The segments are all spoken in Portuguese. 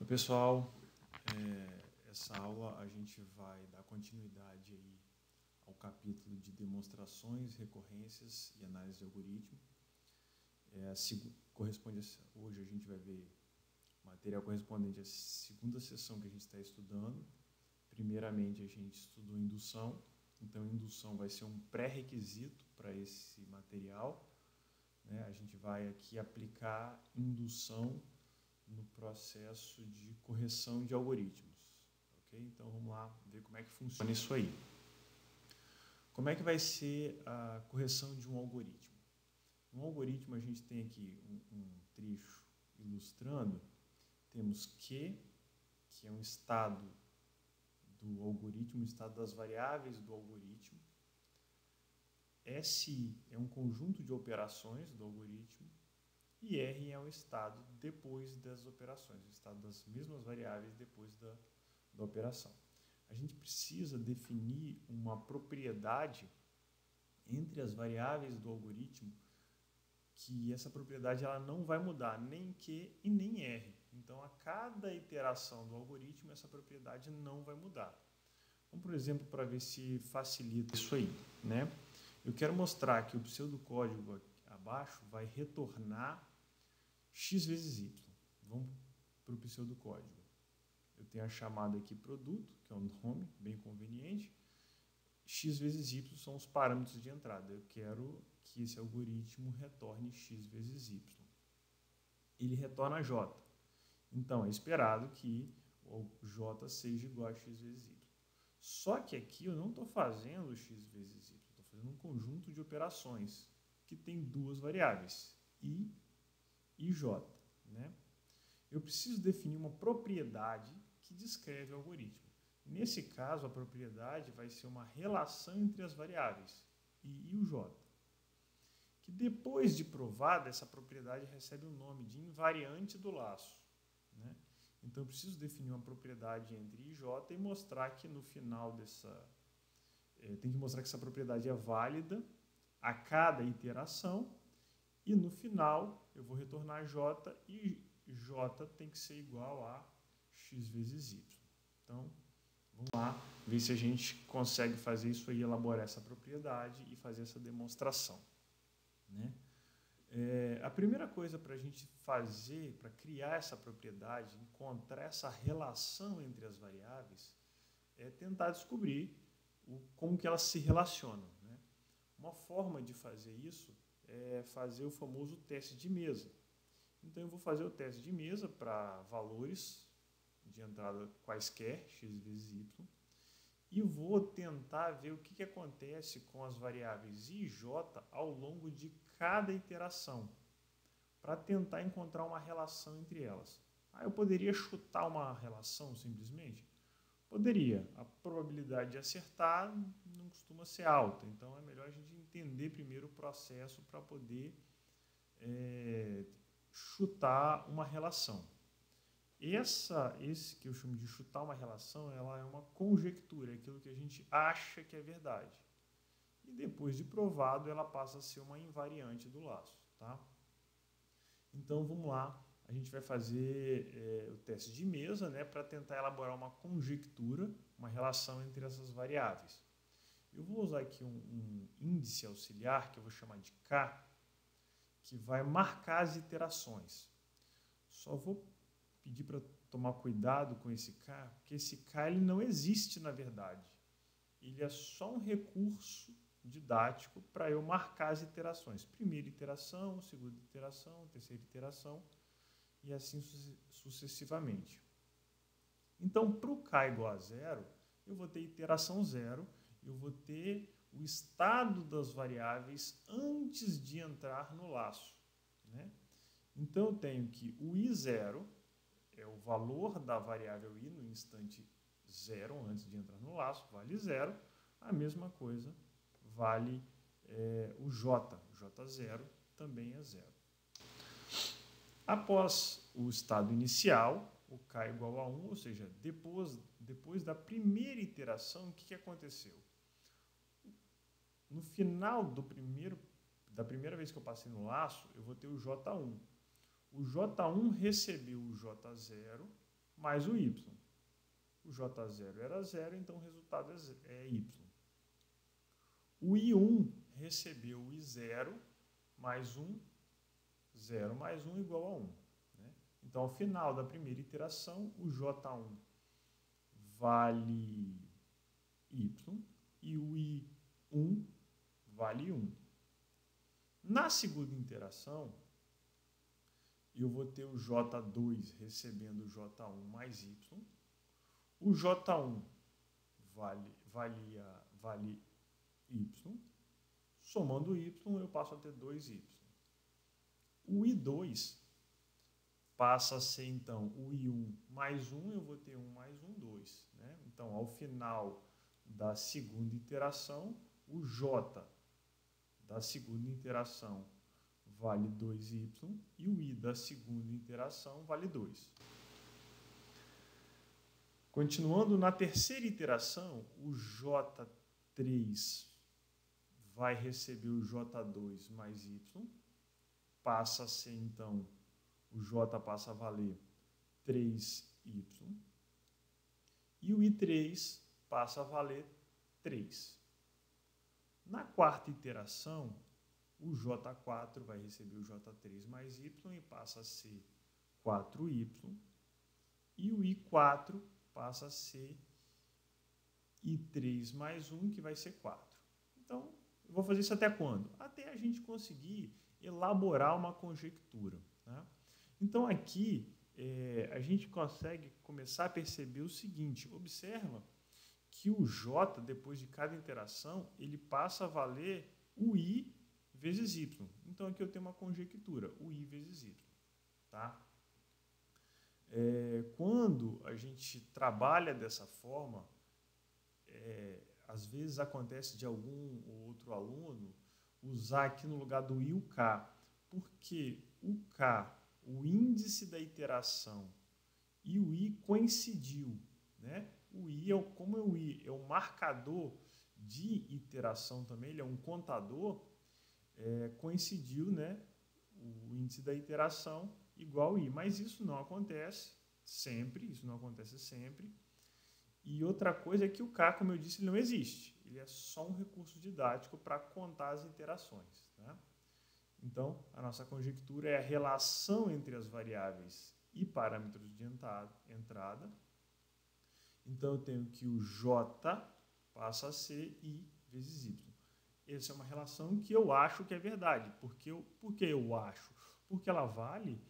Pessoal, essa aula a gente vai dar continuidade aí ao capítulo de demonstrações, recorrências e análise de algoritmo. Hoje a gente vai ver material correspondente à segunda sessão que a gente está estudando. Primeiramente a gente estudou indução, então indução vai ser um pré-requisito para esse material, né? A gente vai aqui aplicar indução no processo de correção de algoritmos, ok? Então vamos lá ver como é que funciona isso aí. Como é que vai ser a correção de um algoritmo? Um algoritmo, a gente tem aqui um trecho ilustrando, temos Q, que é um estado do algoritmo, um estado das variáveis do algoritmo. SI é um conjunto de operações do algoritmo. E R é o estado depois das operações, o estado das mesmas variáveis depois da operação. A gente precisa definir uma propriedade entre as variáveis do algoritmo, que essa propriedade ela não vai mudar, nem Q e nem R. Então, a cada iteração do algoritmo, essa propriedade não vai mudar. Vamos, por exemplo, para ver se facilita isso aí, né? Eu quero mostrar que o pseudocódigo abaixo vai retornar x vezes y. Vamos para o pseudocódigo. Eu tenho a chamada aqui produto, que é um nome bem conveniente. X vezes y são os parâmetros de entrada. Eu quero que esse algoritmo retorne x vezes y. Ele retorna j. Então, é esperado que o j seja igual a x vezes y. Só que aqui eu não estou fazendo x vezes y. Estou fazendo um conjunto de operações que tem duas variáveis, i e j, né? Eu preciso definir uma propriedade que descreve o algoritmo. Nesse caso, a propriedade vai ser uma relação entre as variáveis i e o j, que depois de provada, essa propriedade recebe o nome de invariante do laço, né? Então, eu preciso definir uma propriedade entre i e j e mostrar que no final tem que mostrar que essa propriedade é válida a cada iteração. E no final, eu vou retornar j e j tem que ser igual a x vezes y. Então, vamos lá ver se a gente consegue fazer isso aí, elaborar essa propriedade e fazer essa demonstração, né? A primeira coisa para a gente fazer, para criar essa propriedade, encontrar essa relação entre as variáveis, é tentar descobrir como que elas se relacionam, né? Uma forma de fazer isso é fazer o famoso teste de mesa. Então, eu vou fazer o teste de mesa para valores de entrada quaisquer, x vezes y, e vou tentar ver o que acontece com as variáveis i e j ao longo de cada iteração, para tentar encontrar uma relação entre elas. Eu poderia chutar uma relação simplesmente? Poderia. A probabilidade de acertar não costuma ser alta, então é melhor a gente entender primeiro o processo para poder chutar uma relação. Esse que eu chamo de chutar uma relação, ela é uma conjectura, é aquilo que a gente acha que é verdade. E depois de provado, ela passa a ser uma invariante do laço, tá? Então, vamos lá. A gente vai fazer o teste de mesa, né, para tentar elaborar uma conjectura, uma relação entre essas variáveis. Eu vou usar aqui um índice auxiliar, que eu vou chamar de K, que vai marcar as iterações. Só vou pedir para tomar cuidado com esse K, porque esse K ele não existe na verdade. Ele é só um recurso didático para eu marcar as iterações. Primeira iteração, segunda iteração, terceira iteração, e assim sucessivamente. Então, para o k igual a zero, eu vou ter iteração zero, eu vou ter o estado das variáveis antes de entrar no laço, né? Então, eu tenho que o i0 é o valor da variável i no instante zero, antes de entrar no laço, vale zero. A mesma coisa vale o j0 também é zero. Após o estado inicial, o k igual a 1, ou seja, depois da primeira iteração, o que aconteceu? No final da primeira vez que eu passei no laço, eu vou ter o j1. O j1 recebeu o j0 mais o y. O J0 era 0, então o resultado é y. O I1 recebeu o I0 mais 1, 0 mais 1 igual a 1. Né? Então, ao final da primeira iteração, o J1 vale y e o I1 vale 1. Na segunda iteração, eu vou ter o J2 recebendo o J1 mais y. O J1 vale y. Somando y, eu passo a ter 2y. O I2 passa a ser, então, o I1 mais 1, eu vou ter 1 mais 1, 2. Né? Então, ao final da segunda iteração, o J da segunda iteração vale 2y e o I da segunda iteração vale 2. Continuando, na terceira iteração, o J3 vai receber o J2 mais y, passa a ser, então, o J passa a valer 3y, e o I3 passa a valer 3. Na quarta iteração, o J4 vai receber o J3 mais y e passa a ser 4y, e o I4 passa a ser I3 mais 1, que vai ser 4. Então, eu vou fazer isso até quando? Até a gente conseguir elaborar uma conjectura. Tá? Então, aqui, a gente consegue começar a perceber o seguinte. Observa que o J, depois de cada interação, ele passa a valer o I vezes Y. Então, aqui eu tenho uma conjectura, o I vezes Y. Tá? Quando a gente trabalha dessa forma, às vezes acontece de algum ou outro aluno usar aqui no lugar do I o K, porque o K, o índice da iteração, e o I coincidiu. Né? O I, como o I é um marcador de iteração também, ele é um contador, coincidiu, né, o índice da iteração igual a I. Mas isso não acontece sempre, E outra coisa é que o K, como eu disse, ele não existe. Ele é só um recurso didático para contar as interações. Tá? Então, a nossa conjectura é a relação entre as variáveis e parâmetros de entrada. Então, eu tenho que o J passa a ser I vezes Y. Essa é uma relação que eu acho que é verdade. Por que eu acho? Porque ela vale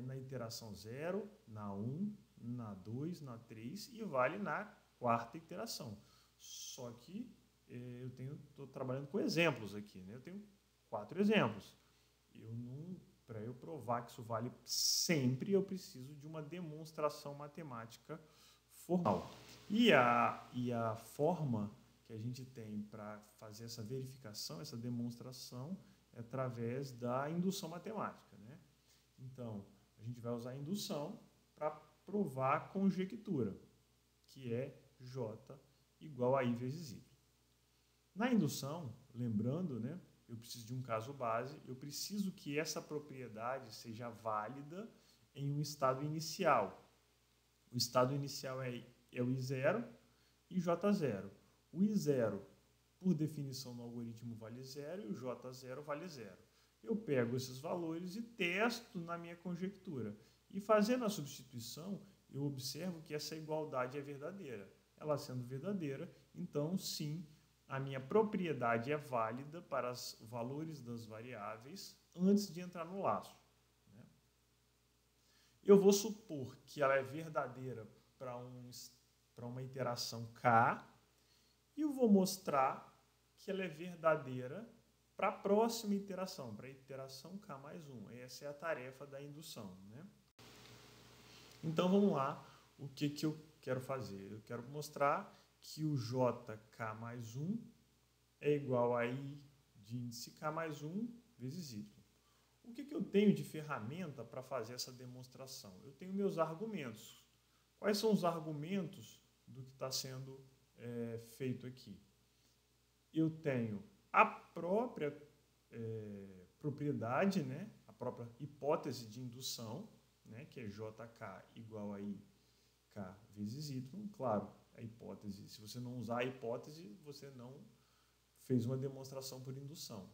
na iteração 0, na 1, na 2, na 3 e vale na quarta iteração. Só que estou trabalhando com exemplos aqui. Né? Eu tenho 4 exemplos. Para eu provar que isso vale sempre, eu preciso de uma demonstração matemática formal. E a forma que a gente tem para fazer essa verificação, essa demonstração, é através da indução matemática. Né? Então, a gente vai usar a indução para provar a conjectura, que é J igual a I vezes Y. Na indução, lembrando, né, eu preciso de um caso base, eu preciso que essa propriedade seja válida em um estado inicial. O estado inicial é o I0 e J0. O I0, por definição no algoritmo, vale 0 e o J0 vale 0. Eu pego esses valores e testo na minha conjectura. E fazendo a substituição, eu observo que essa igualdade é verdadeira. Ela sendo verdadeira, então sim, a minha propriedade é válida para os valores das variáveis antes de entrar no laço. Né? Eu vou supor que ela é verdadeira para uma iteração K e eu vou mostrar que ela é verdadeira para a próxima iteração, para a iteração K mais 1. Essa é a tarefa da indução. Né? Então, vamos lá. O que eu quero fazer? Eu quero mostrar que o JK mais 1 é igual a I de índice K mais 1 vezes Y. O que eu tenho de ferramenta para fazer essa demonstração? Eu tenho meus argumentos. Quais são os argumentos do que está sendo feito aqui? Eu tenho a própria propriedade, né? A própria hipótese de indução, né? Que é JK igual a I K vezes Y, claro, a hipótese, se você não usar a hipótese, você não fez uma demonstração por indução.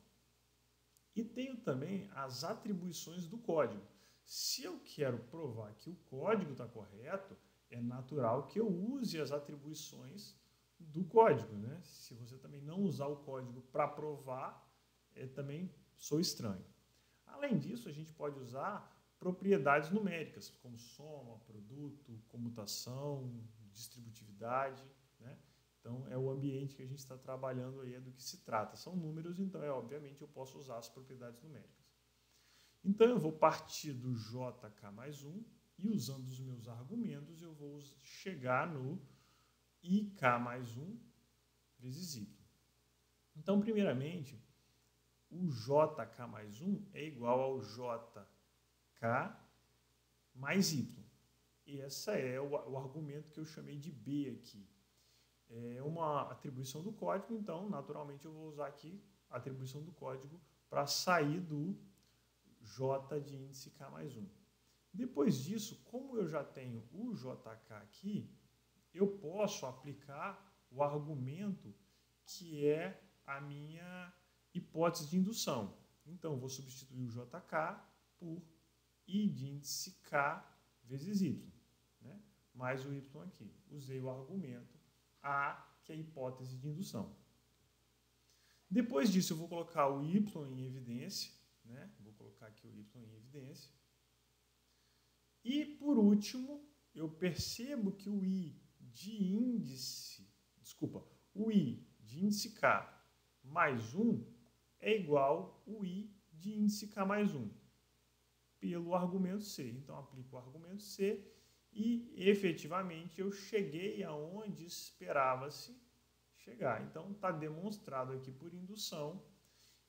E tenho também as atribuições do código. Se eu quero provar que o código está correto, é natural que eu use as atribuições do código, né? Se você também não usar o código para provar, também sou estranho. Além disso, a gente pode usar propriedades numéricas, como soma, produto, comutação, distributividade, né? Então, é o ambiente que a gente está trabalhando aí, é do que se trata. São números, então, obviamente, eu posso usar as propriedades numéricas. Então, eu vou partir do JK mais 1 e, usando os meus argumentos, eu vou chegar no IK mais 1 vezes Y. Então, primeiramente, o JK mais 1 é igual ao JK mais Y. E esse é o argumento que eu chamei de B aqui. É uma atribuição do código, então, naturalmente, eu vou usar aqui a atribuição do código para sair do J de índice K mais 1. Depois disso, como eu já tenho o JK aqui, eu posso aplicar o argumento que é a minha hipótese de indução. Então, eu vou substituir o JK por I de índice K vezes Y, né? Mais o Y aqui. Usei o argumento A, que é a hipótese de indução. Depois disso, eu vou colocar o Y em evidência, né? Vou colocar aqui o Y em evidência. E, por último, eu percebo que o I de índice K mais 1 é igual ao I de índice K mais 1, pelo argumento C. Então, aplico o argumento C e, efetivamente, eu cheguei aonde esperava-se chegar. Então, está demonstrado aqui por indução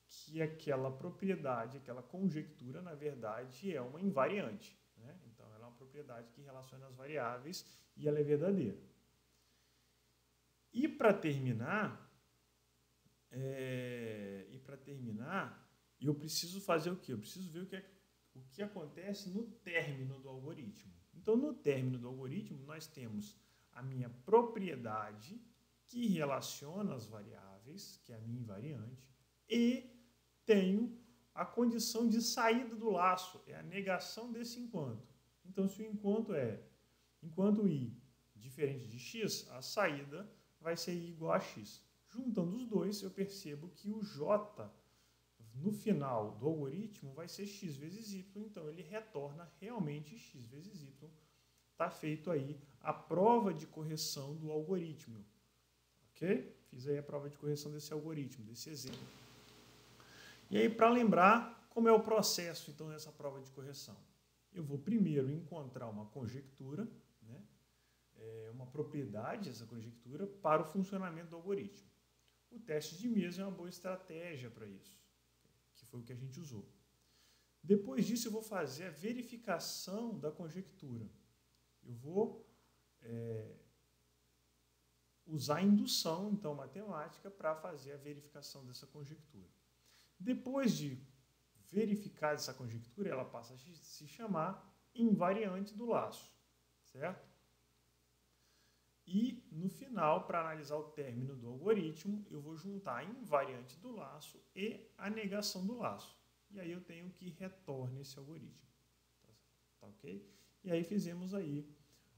que aquela propriedade, aquela conjectura, na verdade, é uma invariante, né? Então, ela é uma propriedade que relaciona as variáveis e ela é verdadeira. E para terminar, eu preciso fazer o quê? Eu preciso ver o que acontece no término do algoritmo. Então, no término do algoritmo, nós temos a minha propriedade que relaciona as variáveis, que é a minha invariante, e tenho a condição de saída do laço, é a negação desse enquanto. Então, se o enquanto I diferente de x, a saída vai ser I igual a x. Juntando os dois, eu percebo que o J, no final do algoritmo, vai ser x vezes y, então ele retorna realmente x vezes y. Está feito aí a prova de correção do algoritmo. Ok? Fiz aí a prova de correção desse algoritmo, desse exemplo. E aí, para lembrar, como é o processo, então, dessa prova de correção? Eu vou primeiro encontrar uma conjectura, né? Uma propriedade, essa conjectura, para o funcionamento do algoritmo. O teste de mesa é uma boa estratégia para isso, que foi o que a gente usou. Depois disso, eu vou fazer a verificação da conjectura. Eu vou usar a indução, então, matemática, para fazer a verificação dessa conjectura. Depois de verificar essa conjectura, ela passa a se chamar invariante do laço, certo? E, no final, para analisar o término do algoritmo, eu vou juntar a invariante do laço e a negação do laço. E aí eu tenho que retorne esse algoritmo. Tá ok? E aí fizemos aí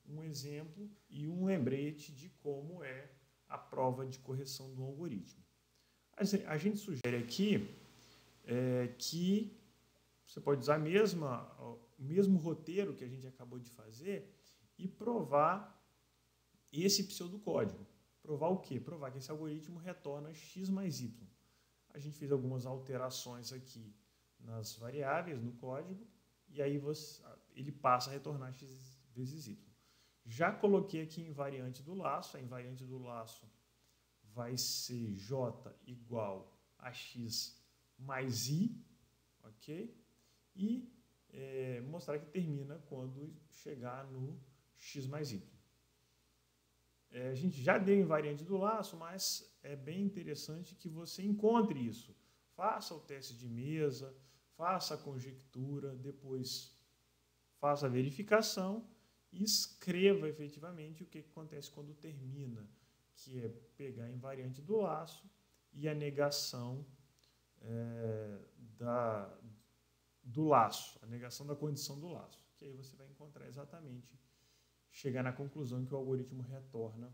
um exemplo e um lembrete de como é a prova de correção do algoritmo. A gente sugere aqui que você pode usar o mesmo roteiro que a gente acabou de fazer e provar esse pseudocódigo. Provar o quê? Provar que esse algoritmo retorna x mais y. A gente fez algumas alterações aqui nas variáveis, no código, e aí ele passa a retornar x vezes y. Já coloquei aqui invariante do laço. A invariante do laço vai ser j igual a x mais i, ok? E mostrar que termina quando chegar no x mais y. A gente já deu invariante do laço, mas é bem interessante que você encontre isso. Faça o teste de mesa, faça a conjectura, depois faça a verificação e escreva efetivamente o que acontece quando termina, que é pegar a invariante do laço e a negação do laço, a negação da condição do laço, que aí você vai encontrar exatamente, chegar na conclusão que o algoritmo retorna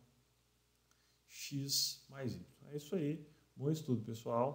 x mais y. É isso aí, bom estudo, pessoal.